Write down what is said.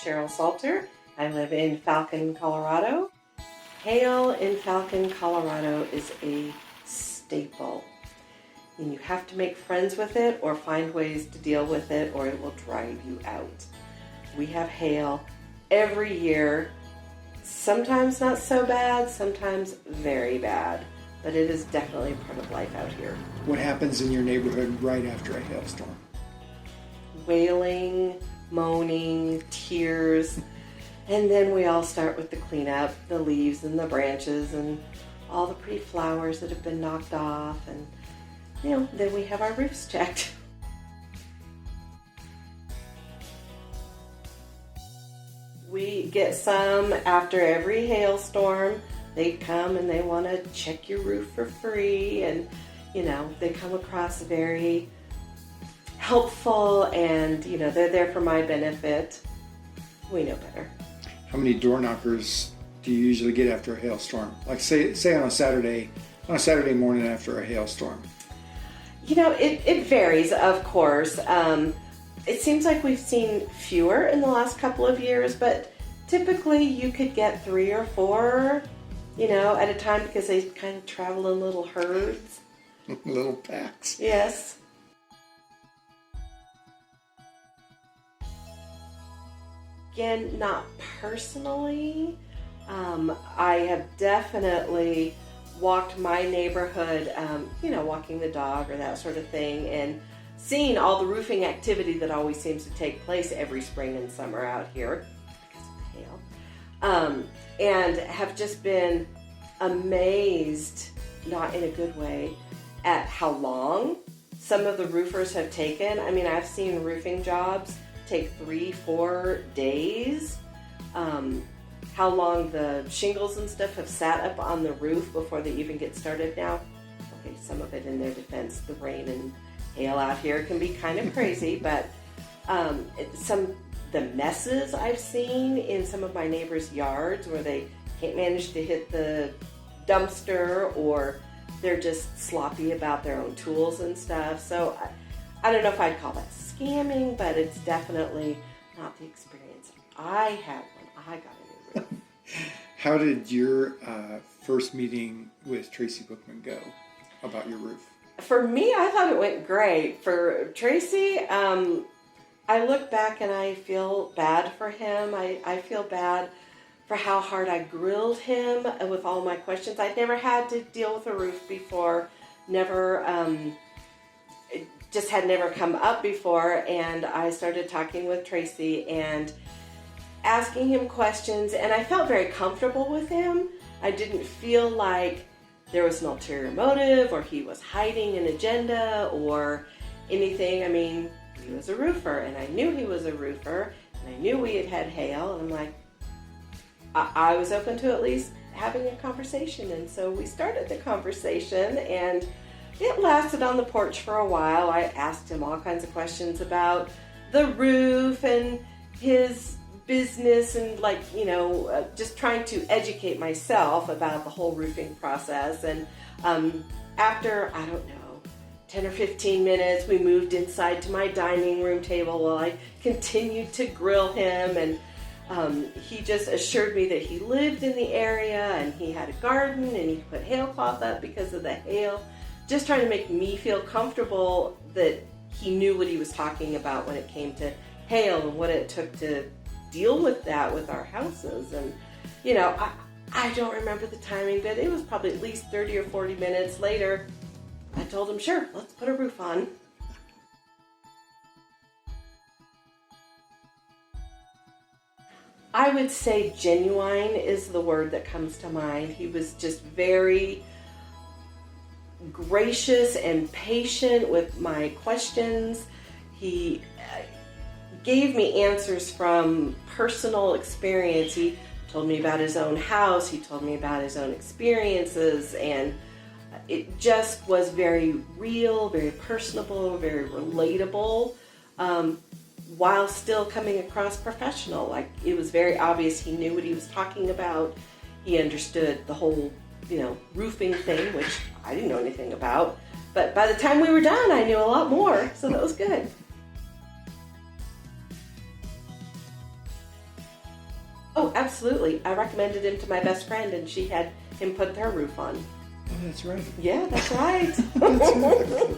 Sheryl Salter. I live in Falcon, Colorado. Hail in Falcon, Colorado is a staple. And you have to make friends with it or find ways to deal with it or it will drive you out. We have hail every year. Sometimes not so bad, sometimes very bad. But it is definitely part of life out here. What happens in your neighborhood right after a hailstorm? Wailing, moaning, tears, and then we all start with the cleanup, the leaves and the branches and all the pretty flowers that have been knocked off, and then we have our roofs checked. We get some after every hailstorm. They come and they want to check your roof for free, and they come across very helpful, and they're there for my benefit. We know better. How many door knockers do you usually get after a hailstorm? Like say on a Saturday morning after a hailstorm. It varies, of course. It seems like we've seen fewer in the last couple of years, but typically you could get 3 or 4, at a time, because they kind of travel in little herds. Little packs. Yes. Again, not personally. I have definitely walked my neighborhood, walking the dog or that sort of thing, and seen all the roofing activity that always seems to take place every spring and summer out here because of the hail. And have just been amazed, not in a good way, at how long some of the roofers have taken. I mean, I've seen roofing jobs take 3-4 days. How long the shingles and stuff have sat up on the roof before they even get started now. Okay, some of it in their defense, the rain and hail out here can be kind of crazy, but the messes I've seen in some of my neighbors' yards where they can't manage to hit the dumpster, or they're just sloppy about their own tools and stuff. So I don't know if I'd call that scamming, but it's definitely not the experience I had when I got a new roof. How did your first meeting with Tracy Bookman go about your roof? For me, I thought it went great. For Tracy, I look back and I feel bad for him. I feel bad for how hard I grilled him with all my questions. I'd never had to deal with a roof before, it just had never come up before, and I started talking with Tracy and asking him questions, and I felt very comfortable with him. I didn't feel like there was an ulterior motive or he was hiding an agenda or anything. I mean, he was a roofer, and I knew he was a roofer, and I knew we had hail, and I'm like, I was open to at least having a conversation, and so we started the conversation, and it lasted on the porch for a while. I asked him all kinds of questions about the roof and his business, and just trying to educate myself about the whole roofing process. And after, 10 or 15 minutes, we moved inside to my dining room table while I continued to grill him, and he just assured me that he lived in the area and he had a garden and he put hailcloth up because of the hail, just trying to make me feel comfortable that he knew what he was talking about when it came to hail and what it took to deal with that with our houses. And I don't remember the timing, but it was probably at least 30 or 40 minutes later. I told him, sure, let's put a roof on. I would say genuine is the word that comes to mind. He was just very gracious and patient with my questions. He gave me answers from personal experience. He told me about his own house. He told me about his own experiences, and it just was very real, very personable, very relatable, while still coming across professional. Like, it was very obvious he knew what he was talking about. He understood the whole, roofing thing, which I didn't know anything about. But by the time we were done, I knew a lot more, so that was good. Oh, absolutely. I recommended him to my best friend, and she had him put their roof on. Oh, that's right. Yeah, that's right. That's right.